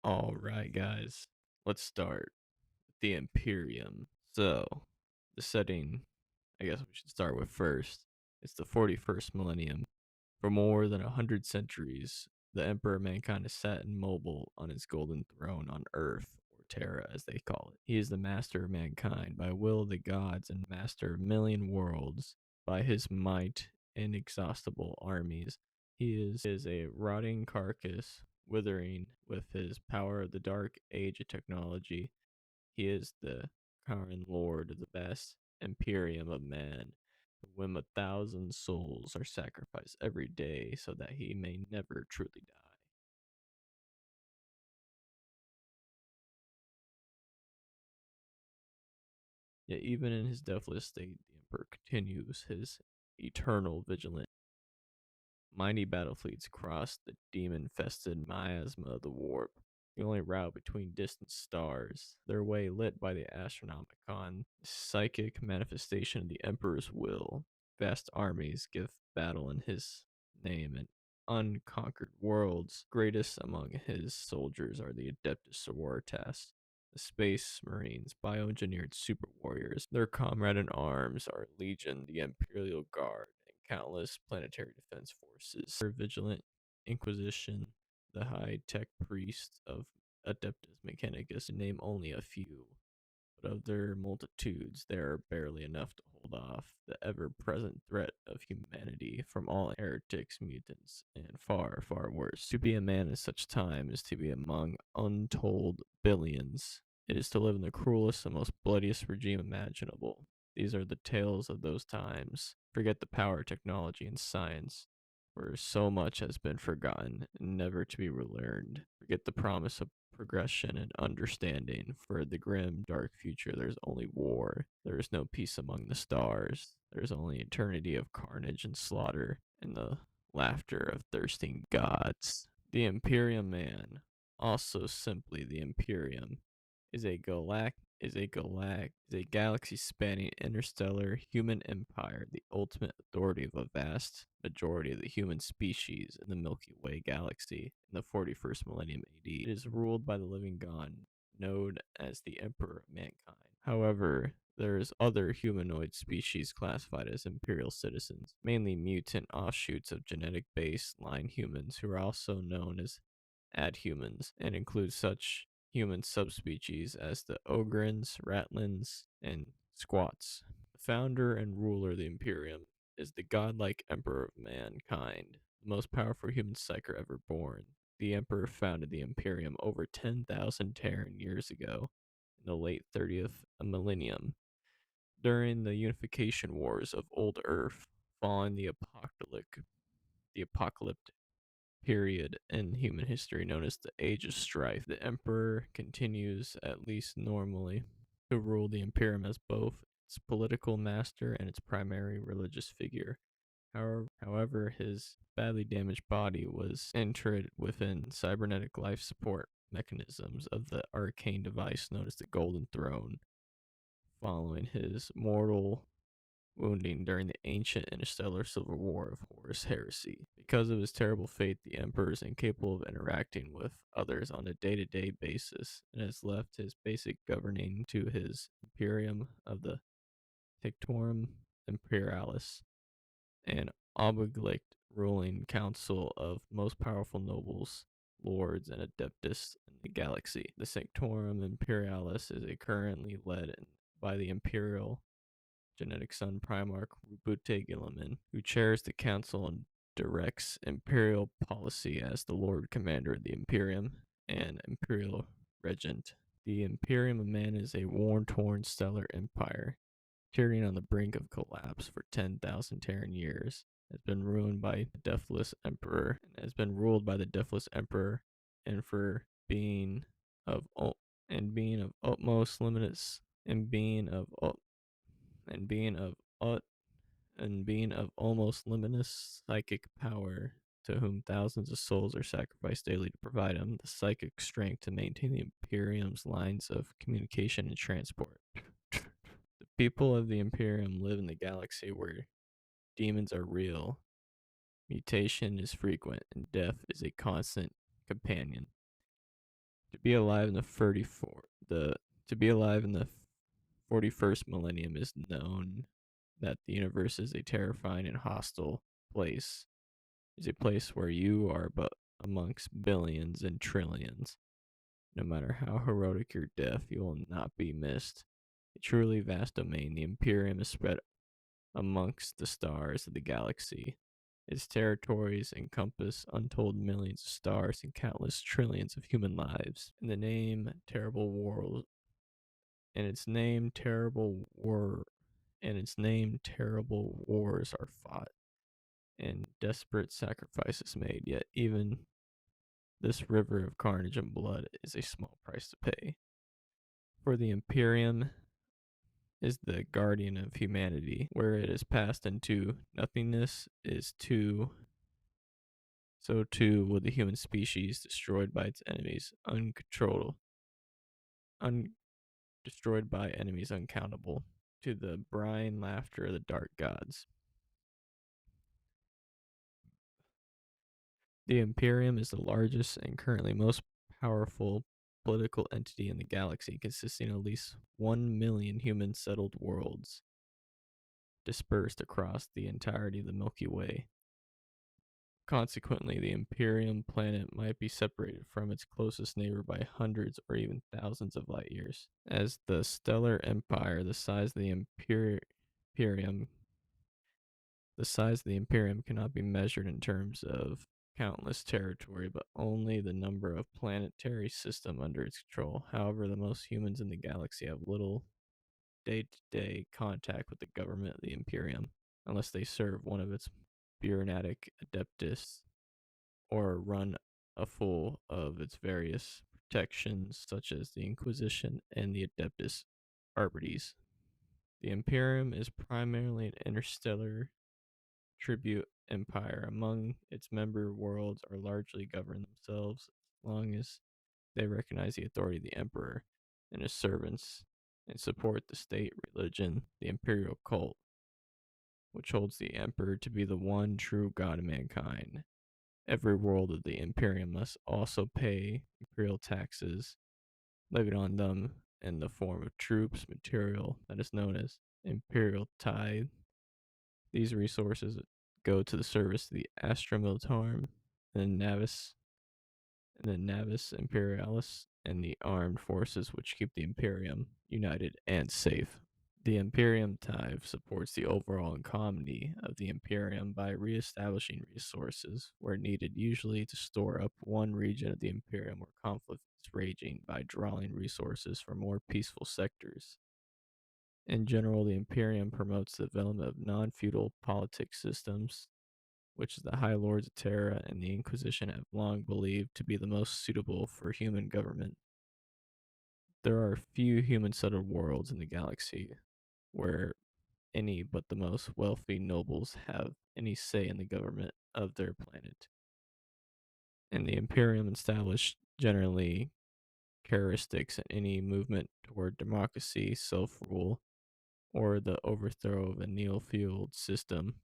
All right, guys, let's start. The Imperium. So, the setting, I guess we should start with first. It's the 41st millennium. For more than 100 centuries, the Emperor of Mankind has sat immobile on his golden throne on Earth, or Terra as they call it. He is the master of mankind by will of the gods and master of million worlds by his might inexhaustible armies. He is a rotting carcass, withering with his power of the dark age of technology. He is the current lord of the vast imperium of man, when 1,000 souls are sacrificed every day so that he may never truly die. Yet even in his deathless state, the Emperor continues his eternal vigilance. Mighty battle fleets cross the demon-infested miasma of the warp, the only route between distant stars, their way lit by the Astronomicon, psychic manifestation of the Emperor's will. Vast armies give battle in his name, and unconquered worlds. Greatest among his soldiers are the Adeptus Sororitas, the Space Marines, bioengineered super warriors. Their comrade in arms are Legion, the Imperial Guard, and countless planetary defense forces. Their vigilant Inquisition, the high-tech priests of Adeptus Mechanicus, to name only a few. But of their multitudes, there are barely enough to hold off the ever-present threat of humanity from all heretics, mutants, and far, far worse. To be a man in such time is to be among untold billions. It is to live in the cruelest and most bloodiest regime imaginable. These are the tales of those times. Forget the power of technology and science, where so much has been forgotten and never to be relearned. Forget the promise of progression and understanding. For the grim, dark future, there's only war. There is no peace among the stars. There is only eternity of carnage and slaughter, and the laughter of thirsting gods. The Imperium Man, also simply the Imperium, is a galaxy spanning interstellar human empire, the ultimate authority of a vast majority of the human species in the Milky Way galaxy in the 41st millennium AD. It is ruled by the living god known as the Emperor of Mankind. However, there is other humanoid species classified as imperial citizens, mainly mutant offshoots of genetic baseline humans who are also known as adhumans and include such human subspecies as the ogrins, ratlins, and squats. The founder and ruler of the Imperium is the godlike emperor of mankind, the most powerful human psyker ever born. The emperor founded the Imperium over 10,000 Terran years ago in the late 30th millennium during the unification wars of old Earth following the apocalyptic period in human history known as the Age of Strife. The Emperor continues, at least normally, to rule the Imperium as both its political master and its primary religious figure. However, his badly damaged body was entered within cybernetic life support mechanisms of the arcane device known as the Golden Throne, following his mortal wounding during the ancient interstellar civil war of Horus Heresy. Because of his terrible fate, the Emperor is incapable of interacting with others on a day-to-day basis and has left his basic governing to his Imperium of the Tectorum Imperialis, an obligated ruling council of most powerful nobles, lords, and adeptus in the galaxy. The Sanctorum Imperialis is currently led by the Imperial genetic son Primarch Rubute Gilliman, who chairs the council and directs imperial policy as the Lord Commander of the Imperium and Imperial Regent. The Imperium of Man is a war-torn stellar empire, teetering on the brink of collapse for 10,000 Terran years, has been ruined by the deathless emperor, and has been ruled by the deathless emperor, and for being of utmost limitless and being of and being of ut- and being of almost limitless psychic power, to whom thousands of souls are sacrificed daily to provide him the psychic strength to maintain the Imperium's lines of communication and transport. The people of the Imperium live in the galaxy where demons are real, mutation is frequent, and death is a constant companion. To be alive in the 34 the to be alive in the 41st millennium is known that the universe is a terrifying and hostile place. Is a place where you are but amongst billions and trillions. No matter how heroic your death, you will not be missed. A truly vast domain, the Imperium is spread amongst the stars of the galaxy. Its territories encompass untold millions of stars and countless trillions of human lives. In its name, terrible wars are fought and desperate sacrifices made. Yet even this river of carnage and blood is a small price to pay. For the Imperium is the guardian of humanity. Where it is passed into nothingness is too so too will the human species destroyed by its enemies destroyed by enemies uncountable, to the brine laughter of the dark gods. The Imperium is the largest and currently most powerful political entity in the galaxy, consisting of at least 1 million human settled worlds dispersed across the entirety of the Milky Way. Consequently, the Imperium planet might be separated from its closest neighbor by hundreds or even thousands of light years. As the stellar empire, Imperium the size of the Imperium cannot be measured in terms of countless territory, but only the number of planetary system under its control. However, the most humans in the galaxy have little day-to-day contact with the government of the Imperium, unless they serve one of its bureaucratic adeptus or run a full of its various protections, such as the Inquisition and the Adeptus Arbites. The Imperium is primarily an interstellar tribute empire. Among its member worlds are largely governed themselves as long as they recognize the authority of the emperor and his servants and support the state religion, the imperial cult, which holds the emperor to be the one true god of mankind. Every world of the Imperium must also pay imperial taxes levied on them in the form of troops, material that is known as imperial tithe. These resources go to the service of the Astra Militarum, the Navis Imperialis, and the armed forces which keep the Imperium united and safe. The Imperium tithe supports the overall economy of the Imperium by reestablishing resources where needed, usually to store up one region of the Imperium where conflict is raging by drawing resources from more peaceful sectors. In general, the Imperium promotes the development of non-feudal politic systems, which the High Lords of Terra and the Inquisition have long believed to be the most suitable for human government. There are few human settled worlds in the galaxy where any but the most wealthy nobles have any say in the government of their planet. And the Imperium established generally characteristics in any movement toward democracy, self rule, or the overthrow of a neo feudal system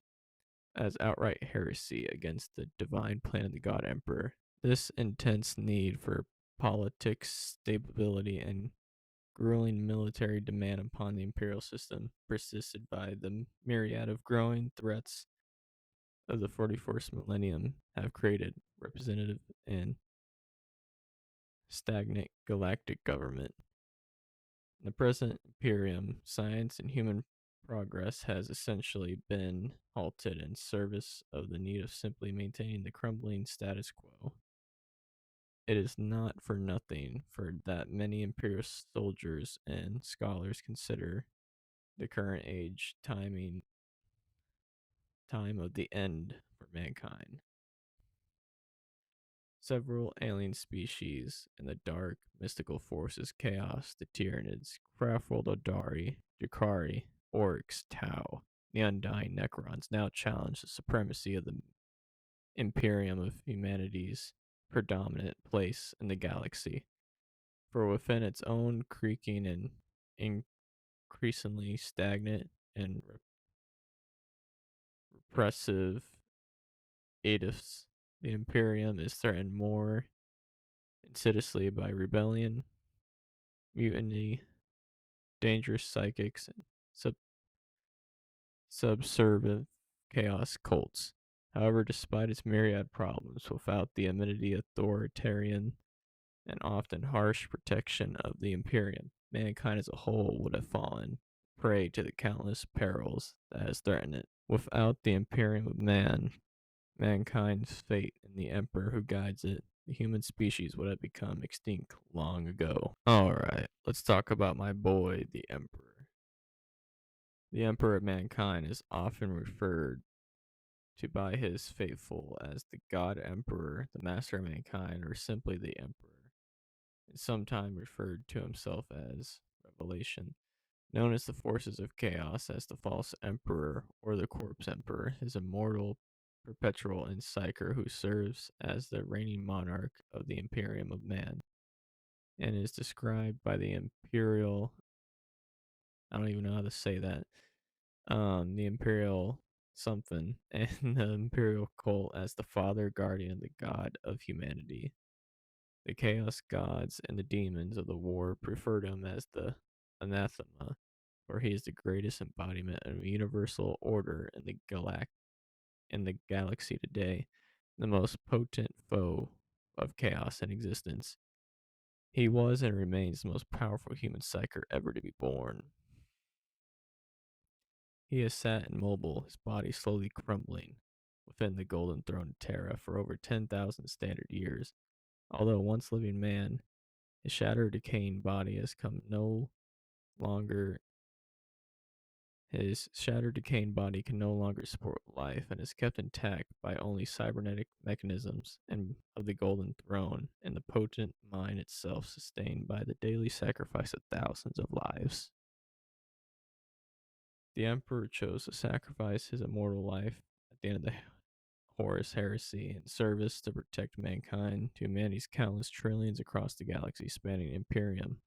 as outright heresy against the divine plan of the God Emperor. This intense need for politics, stability, and grueling military demand upon the imperial system persisted by the myriad of growing threats of the 41st millennium have created representative and stagnant galactic government. In the present Imperium, science and human progress has essentially been halted in service of the need of simply maintaining the crumbling status quo. It is not for nothing for that many imperial soldiers and scholars consider the current time of the end for mankind. Several alien species and the dark mystical forces, chaos, the Tyranids, Craftworld Odari, Jakari, Orcs, Tau, the undying Necrons now challenge the supremacy of the Imperium of humanity's predominant place in the galaxy. For within its own creaking and increasingly stagnant and repressive edifice, the Imperium is threatened more insidiously by rebellion, mutiny, dangerous psychics, and subservient chaos cults. However, despite its myriad problems, without the amenity, authoritarian, and often harsh protection of the Imperium, mankind as a whole would have fallen prey to the countless perils that has threatened it. Without the Imperium of mankind's fate and the Emperor who guides it, the human species would have become extinct long ago. Alright, let's talk about my boy, the Emperor. The Emperor of mankind is often referred to by his faithful as the God Emperor, the Master of mankind, or simply the Emperor, and sometimes referred to himself as Revelation. Known as the forces of chaos as the false emperor or the corpse emperor, is immortal, perpetual, and psyker who serves as the reigning monarch of the Imperium of Man and is described by the Imperial, I don't even know how to say that, the Imperial something, and the Imperial cult as the father, guardian, the god of humanity. The chaos gods and the demons of the war preferred him as the anathema, for he is the greatest embodiment of universal order in the galaxy today, the most potent foe of chaos in existence. He was and remains the most powerful human psyker ever to be born. He has sat immobile, his body slowly crumbling within the golden throne of Terra for over 10,000 standard years. Although once living man, his shattered, decaying body has come no longer His shattered, decaying body can no longer support life and is kept intact by only cybernetic mechanisms and of the Golden Throne and the potent mind itself sustained by the daily sacrifice of thousands of lives. The Emperor chose to sacrifice his immortal life at the end of the Horus Heresy in service to protect mankind to humanity's countless trillions across the galaxy spanning Imperium.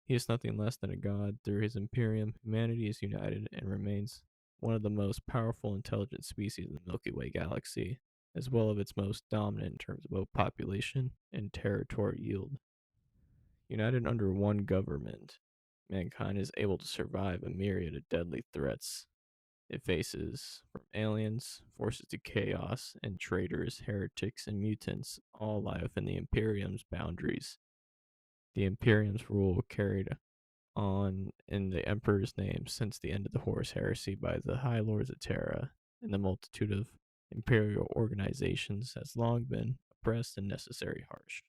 He is nothing less than a god. Through his Imperium, humanity is united and remains one of the most powerful intelligent species in the Milky Way galaxy, as well as its most dominant in terms of both population and territory yield. United under one government, mankind is able to survive a myriad of deadly threats it faces, from aliens, forces of chaos, and traitors, heretics, and mutants, all lie within the Imperium's boundaries. The Imperium's rule carried on in the Emperor's name since the end of the Horus Heresy by the High Lords of Terra, and the multitude of imperial organizations has long been oppressed and necessary harsh.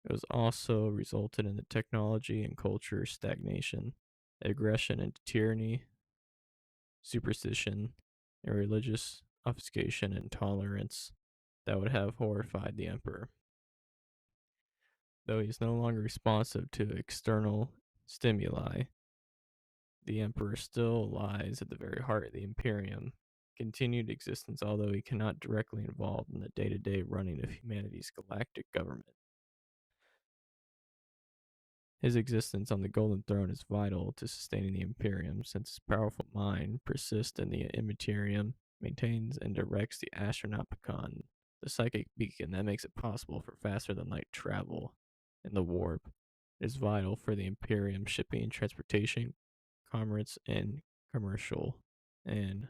It was also resulted in the technology and culture stagnation, aggression and tyranny, superstition, and religious obfuscation and intolerance that would have horrified the Emperor. Though he is no longer responsive to external stimuli, the Emperor still lies at the very heart of the Imperium, continued existence, although he cannot directly involve in the day-to-day running of humanity's galactic government. His existence on the Golden Throne is vital to sustaining the Imperium, since his powerful mind persists in the Immaterium, maintains and directs the Astronopicon, the psychic beacon that makes it possible for faster-than-light travel in the warp. It is vital for the Imperium shipping, transportation, commerce, and commercial and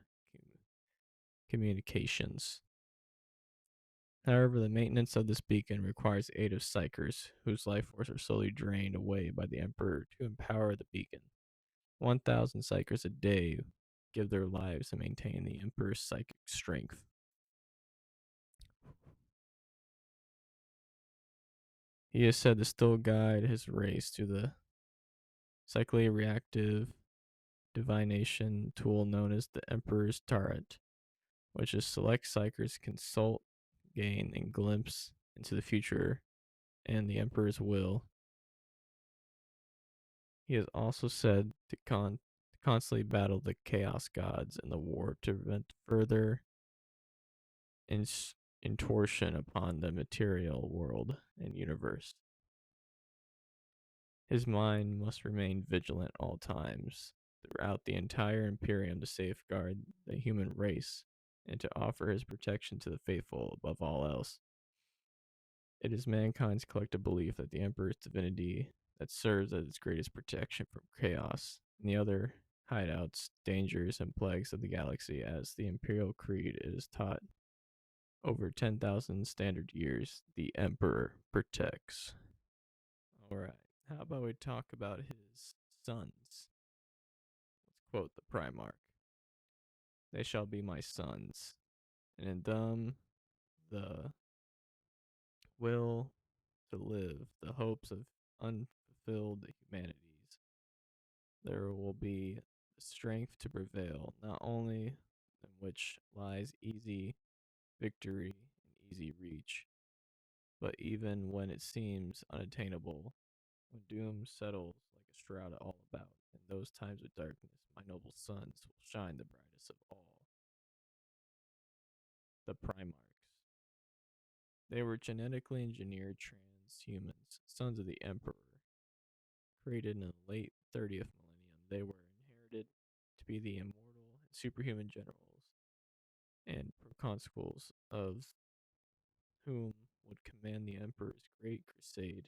communications. However, the maintenance of this beacon requires the aid of psychers, whose life force are slowly drained away by the Emperor to empower the beacon. 1,000 psychers a day give their lives to maintain the Emperor's psychic strength. He is said to still guide his race through the cyclically reactive divination tool known as the Emperor's Turret, which is select psychers consult, gain, and glimpse into the future and the Emperor's will. He is also said to constantly battle the chaos gods in the war to prevent further intorsion upon the material world and universe. His mind must remain vigilant at all times throughout the entire Imperium to safeguard the human race and to offer his protection to the faithful above all else. It is mankind's collective belief that the Emperor's divinity that serves as its greatest protection from chaos and the other hideouts, dangers, and plagues of the galaxy. As the Imperial Creed is taught over 10,000 standard years, the Emperor protects. Alright, how about we talk about his sons? Let's quote the Primarch. They shall be my sons, and in them the will to live, the hopes of unfulfilled humanities. There will be the strength to prevail, not only in which lies easy victory and easy reach, but even when it seems unattainable, when doom settles like a shroud all about, in those times of darkness, my noble sons will shine the brightest of all. The Primarchs. They were genetically engineered transhumans, sons of the Emperor. Created in the late 30th millennium, they were inherited to be the immortal and superhuman generals and proconsuls of whom would command the Emperor's great crusade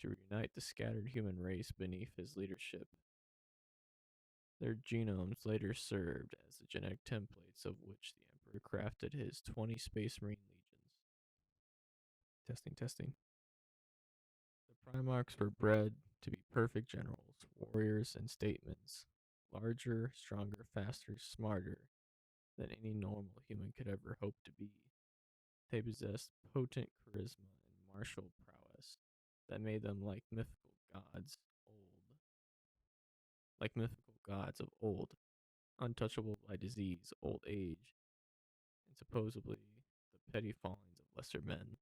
to reunite the scattered human race beneath his leadership. Their genomes later served as the genetic templates of which the Emperor crafted his 20 Space Marine legions. Testing, testing. The Primarchs were bred to be perfect generals, warriors, and statesmen, larger, stronger, faster, smarter than any normal human could ever hope to be. They possessed potent charisma and martial prowess that made them like mythical gods of old, untouchable by disease, old age, and supposedly the petty fallings of lesser men,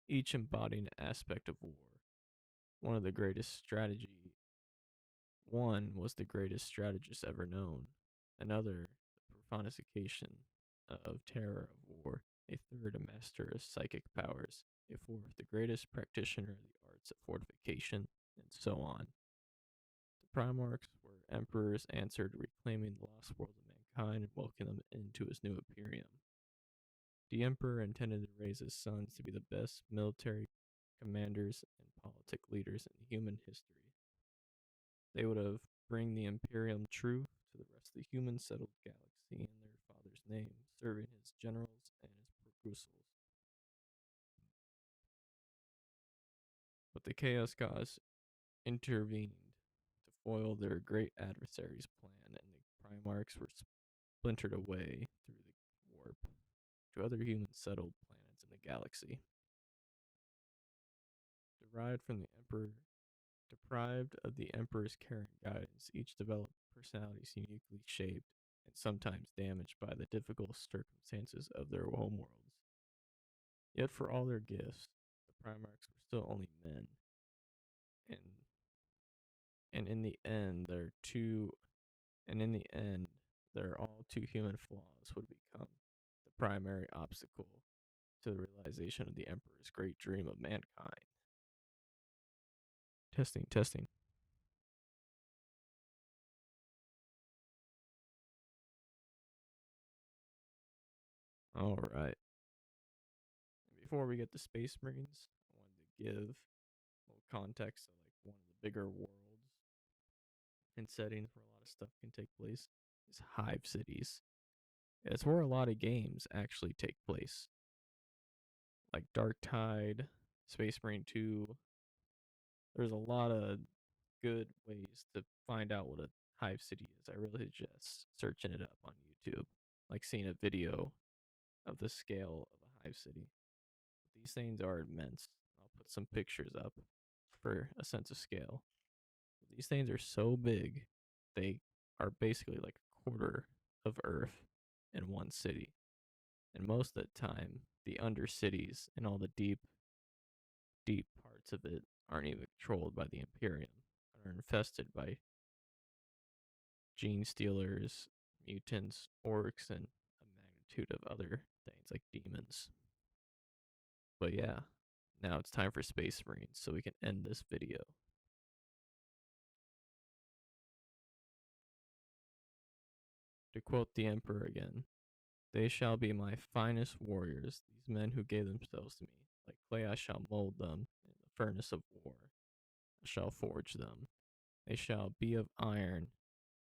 each embodying an aspect of war. One of the greatest strategy One was the greatest strategist ever known, another the personification of terror of war, a third a master of psychic powers, a fourth the greatest practitioner of the arts of fortification, and so on. The Primarchs were emperors answered reclaiming the lost world of mankind and welcoming them into his new imperium. The emperor intended to raise his sons to be the best military commanders and politic leaders in human history. They would have bring the imperium true to the rest of the human settled galaxy in their father's name, serving his generals and his proconsuls. But the Chaos Gods intervened to foil their great adversary's plan, and the Primarchs were splintered away through the warp to other human settled planets in the galaxy. Derived from the Emperor, deprived of the Emperor's care and guidance, each developed personalities uniquely shaped and sometimes damaged by the difficult circumstances of their homeworlds. Yet for all their gifts, the Primarchs were still only men, and and in the end, their all too human flaws would become the primary obstacle to the realization of the Emperor's great dream of mankind. Testing, testing. All right. Before we get to Space Marines, I wanted to give a little context of like one of the bigger worlds and settings where a lot of stuff can take place is Hive Cities. It's where a lot of games actually take place, like Dark Tide, Space Marine 2. There's a lot of good ways to find out what a Hive City is. I really suggest searching it up on YouTube, like seeing a video of the scale of a Hive City. These things are immense. I'll put some pictures up for a sense of scale. These things are so big, they are basically like a quarter of Earth in one city. And most of the time, the undercities and all the deep, deep parts of it aren't even controlled by the Imperium, are infested by gene stealers, mutants, orcs, and a magnitude of other things like demons. But yeah, now it's time for Space Marines so we can end this video. To quote the Emperor again, They shall be my finest warriors, these men who gave themselves to me. Like clay I shall mold them, in the furnace of war I shall forge them. They shall be of iron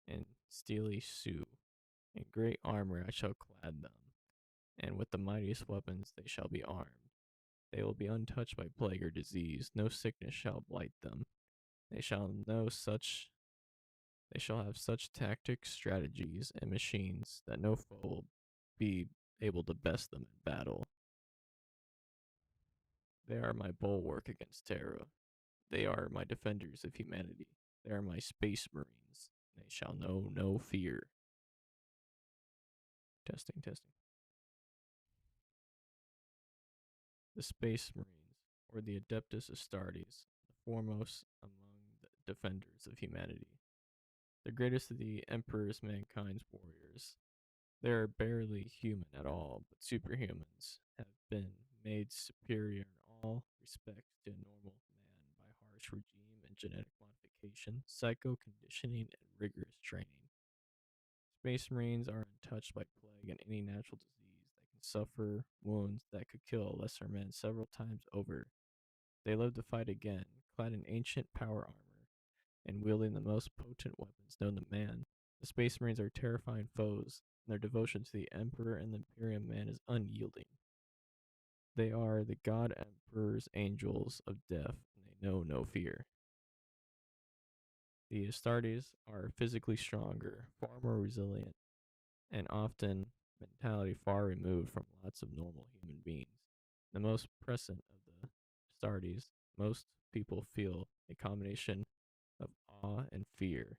and steely sue. In great armor I shall clad them, and with the mightiest weapons they shall be armed. They will be untouched by plague or disease, no sickness shall blight them. They shall know such they shall have such tactics, strategies, and machines that no foe will be able to best them in battle. They are my bulwark against terror. They are my defenders of humanity. They are my space marines. They shall know no fear. Testing, testing. The Space Marines, or the Adeptus Astartes, the foremost among the defenders of humanity. The greatest of the Emperor's mankind's warriors. They are barely human at all, but superhumans have been made superior in all respects to a normal man by harsh regime and genetic modification, psycho conditioning, and rigorous training. Space Marines are untouched by plague and any natural disease that can suffer wounds that could kill lesser men several times over. They live to fight again, clad in ancient power armor and wielding the most potent weapons known to man. The Space Marines are terrifying foes, and their devotion to the Emperor and the Imperium man is unyielding. They are the God Emperor's angels of death, and they know no fear. The Astartes are physically stronger, far more resilient, and often mentality far removed from lots of normal human beings. The most present of the Astartes, most people feel a combination of awe and fear,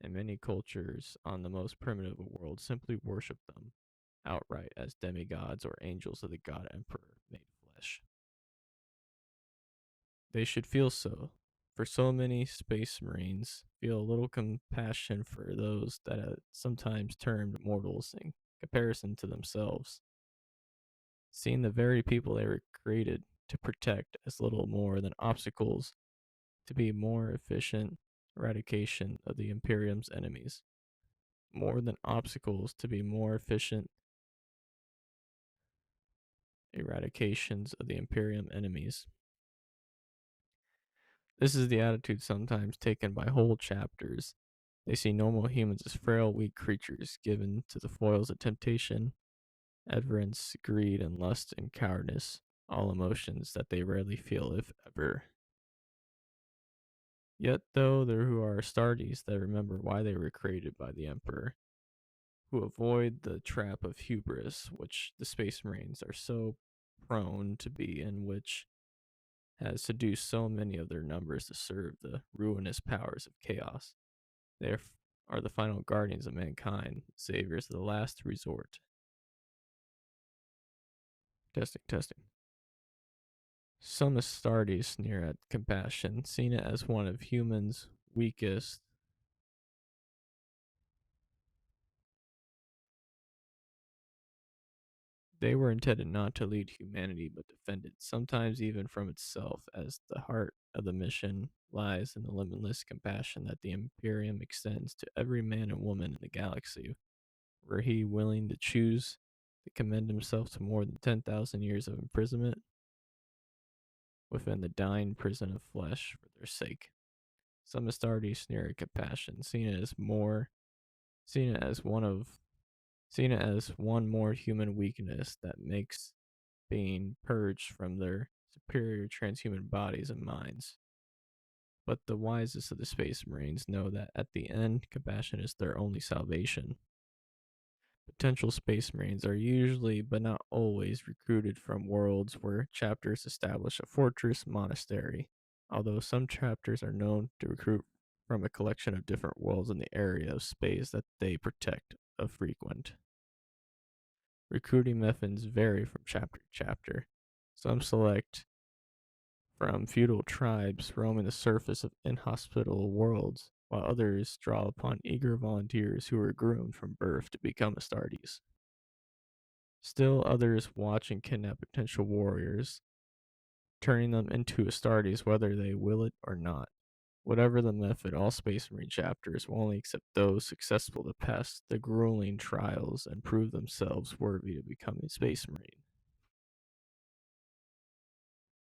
and many cultures on the most primitive of worlds simply worship them outright as demigods or angels of the god emperor made flesh. They should feel so, for so many space marines feel a little compassion for those that are sometimes termed mortals in comparison to themselves, seeing the very people they were created to protect as little more than obstacles to be more efficient eradication of the Imperium's enemies. More than obstacles to be more efficient eradications of the Imperium enemies. This is the attitude sometimes taken by whole chapters. They see normal humans as frail, weak creatures given to the foils of temptation, avarice, greed, and lust and cowardice, all emotions that they rarely feel, if ever. Yet, though, there who are Astartes that remember why they were created by the Emperor, who avoid the trap of hubris, which the Space Marines are so prone to be, and which has seduced so many of their numbers to serve the ruinous powers of chaos. They are the final guardians of mankind, saviors of the last resort. Testing, testing. Some Astartes sneer at compassion, seeing it as one of humans' weakest. They were intended not to lead humanity, but defend it, sometimes even from itself, as the heart of the mission lies in the limitless compassion that the Imperium extends to every man and woman in the galaxy. Were he willing to choose to commend himself to more than 10,000 years of imprisonment within the dying prison of flesh for their sake? Some Astartes sneer at compassion, seeing it as one of seeing it as one more human weakness that makes being purged from their superior transhuman bodies and minds. But the wisest of the Space Marines know that at the end, compassion is their only salvation. Potential Space Marines are usually, but not always, recruited from worlds where chapters establish a fortress monastery, although some chapters are known to recruit from a collection of different worlds in the area of space that they protect of frequent. Recruiting methods vary from chapter to chapter. Some select from feudal tribes roaming the surface of inhospitable worlds, while others draw upon eager volunteers who are groomed from birth to become Astartes. Still others watch and kidnap potential warriors, turning them into Astartes whether they will it or not. Whatever the method, all Space Marine chapters will only accept those successful to pass the grueling trials and prove themselves worthy to become a Space Marine.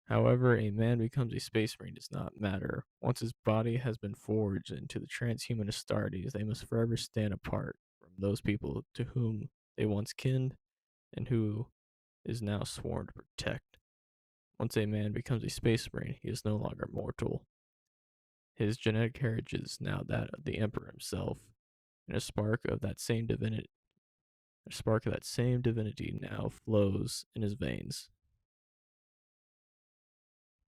However, a man becomes a Space Marine does not matter. Once his body has been forged into the transhuman Astartes, they must forever stand apart from those people to whom they once kinned and who is now sworn to protect. Once a man becomes a Space Marine, he is no longer mortal. His genetic heritage is now that of the Emperor himself, and a spark of that same divinity now flows in his veins,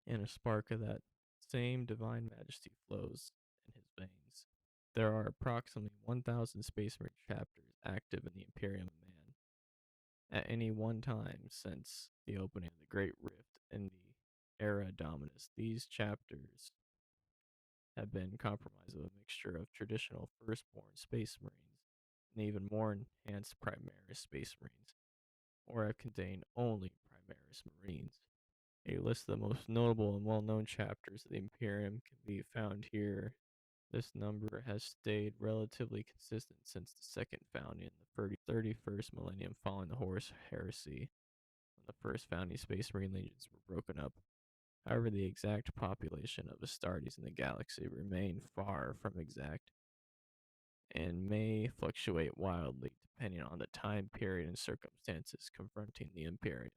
and a spark of that same divine majesty flows in his veins. There are approximately 1,000 Space Marine chapters active in the Imperium of Man. At any one time since the opening of the Great Rift in the Era Dominus, these chapters have been comprised of a mixture of traditional firstborn Space Marines and even more enhanced Primaris Space Marines, or have contained only Primaris Marines. A list of the most notable and well-known chapters of the Imperium can be found here. This number has stayed relatively consistent since the second founding in the 31st millennium following the Horus Heresy, when the first founding Space Marine legions were broken up. However, the exact population of Astartes in the galaxy remain far from exact and may fluctuate wildly depending on the time period and circumstances confronting the Imperium.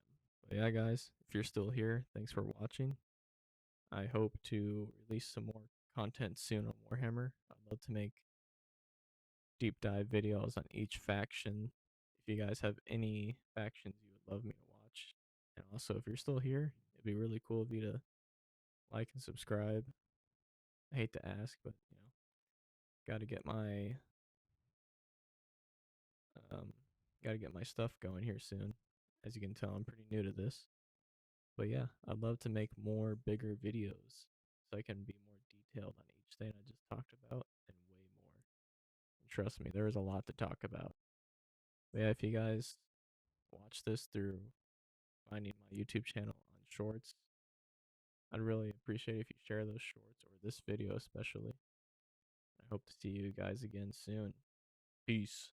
But yeah, guys, if you're still here, thanks for watching. I hope to release some more content soon on Warhammer. I'd love to make deep dive videos on each faction. If you guys have any factions you would love me to watch, and also if you're still here, it'd be really cool of you to like and subscribe. I hate to ask, but got to get my um, got to get my stuff going here soon. As you can tell, I'm pretty new to this. But yeah, I'd love to make more bigger videos so I can be more detailed on each thing I just talked about and way more. And trust me, there is a lot to talk about. But yeah, if you guys watch this through finding my YouTube channel on Shorts, I'd really appreciate if you share those shorts or this video especially. I hope to see you guys again soon. Peace.